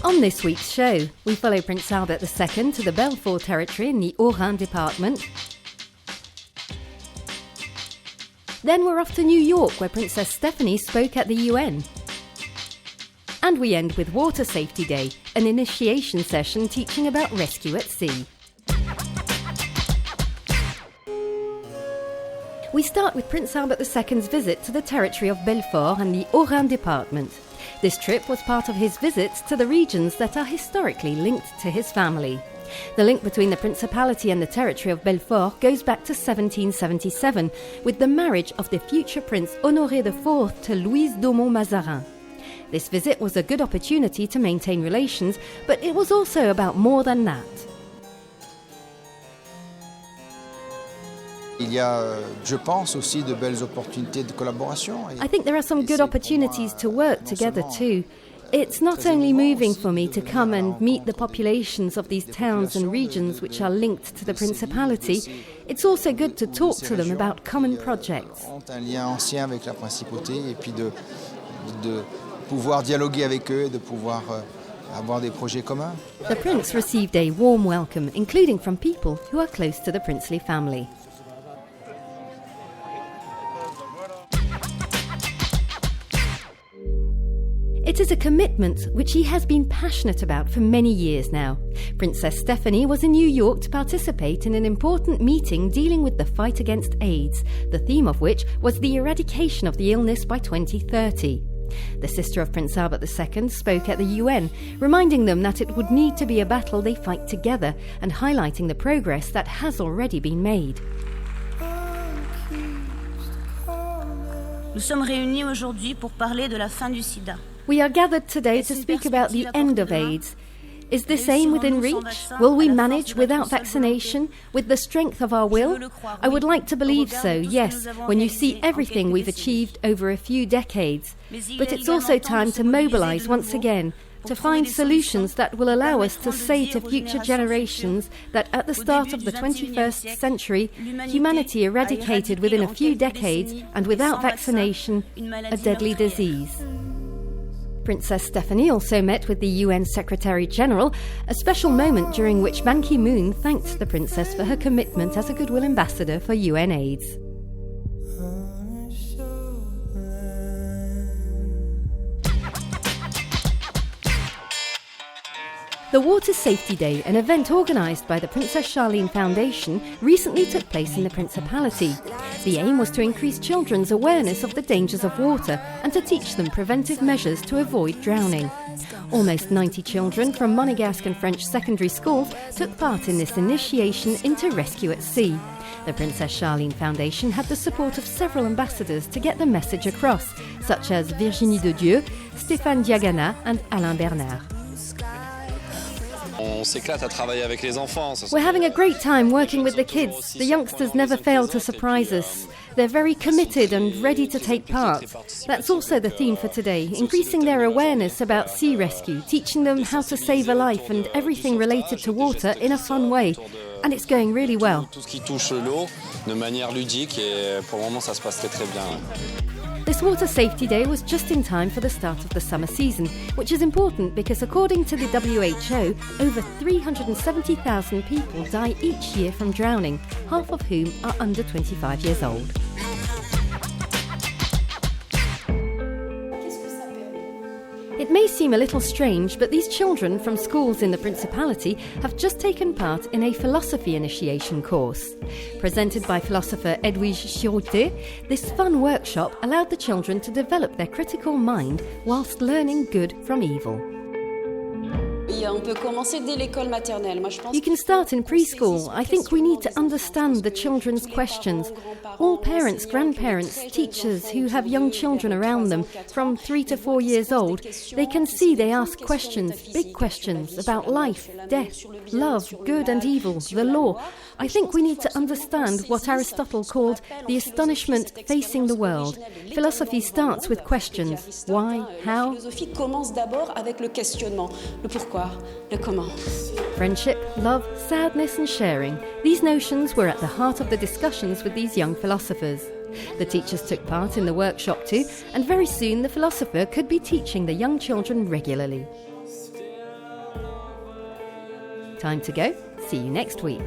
On this week's show, we follow Prince Albert II to the Belfort territory in the Haut-Rhin department. Then we're off to New York, where Princess Stephanie spoke at the UN. And we end with Water Safety Day, an initiation session teaching about rescue at sea. We start with Prince Albert II's visit to the territory of Belfort and the Haut-Rhin department. This trip was part of his visits to the regions that are historically linked to his family. The link between the principality and the territory of Belfort goes back to 1777, with the marriage of the future Prince Honoré IV to Louise d'Aumont-Mazarin. This visit was a good opportunity to maintain relations, but it was also about more than that. Il y a, je pense, aussi de belles opportunités de collaboration. I think there are some good opportunities to work together too. It's not only moving for me to come and meet the populations of these towns and regions which are linked to the principality, it's also good to talk to them about common projects. Un lien ancien avec la principauté et puis de pouvoir dialoguer avec eux, de pouvoir avoir des projets communs. The prince received a warm welcome, including from people who are close to the princely family. It is a commitment which he has been passionate about for many years now. Princess Stephanie was in New York to participate in an important meeting dealing with the fight against AIDS, the theme of which was the eradication of the illness by 2030. The sister of Prince Albert II spoke at the UN, reminding them that it would need to be a battle they fight together and highlighting the progress that has already been made. Nous sommes réunis aujourd'hui pour parler de la fin du sida. We are gathered today to speak about the end of AIDS. Is this aim within reach? Will we manage without vaccination, with the strength of our will? I would like to believe so, yes, when you see everything we've achieved over a few decades. But it's also time to mobilize once again, to find solutions that will allow us to say to future generations that at the start of the 21st century, humanity eradicated within a few decades and without vaccination a deadly disease. Princess Stephanie also met with the UN Secretary-General, a special moment during which Ban Ki-moon thanked the princess for her commitment as a goodwill ambassador for UN AIDS. The Water Safety Day, an event organised by the Princess Charlene Foundation, recently took place in the Principality. The aim was to increase children's awareness of the dangers of water and to teach them preventive measures to avoid drowning. Almost 90 children from Monegasque and French secondary schools took part in this initiation into rescue at sea. The Princess Charlene Foundation had the support of several ambassadors to get the message across, such as Virginie de Dieu, Stéphane Diagana and Alain Bernard. We're having a great time working with the kids. The youngsters never fail to surprise us. They're very committed and ready to take part. That's also the theme for today, increasing their awareness about sea rescue, teaching them how to save a life and everything related to water in a fun way. And it's going really well. This Water Safety Day was just in time for the start of the summer season, which is important because according to the WHO, over 370,000 people die each year from drowning, half of whom are under 25 years old. It may seem a little strange, but these children from schools in the Principality have just taken part in a philosophy initiation course. Presented by philosopher Edwige Chirouté, this fun workshop allowed the children to develop their critical mind whilst learning good from evil. On peut commencer dès l'école maternelle. You can start in preschool. I think we need to understand the children's questions. All parents, grandparents, teachers who have young children around them from 3 to 4 years old, they can see they ask questions, big questions about life, death, love, good and evil, the law. I think we need to understand what Aristotle called the astonishment facing the world. Philosophy starts with questions. Why? How? Philosophie commence d'abord avec le questionnement, le pourquoi, le comment. Friendship, love, sadness and sharing. These notions were at the heart of the discussions with these young philosophers. The teachers took part in the workshop too, and very soon the philosopher could be teaching the young children regularly. Time to go. See you next week.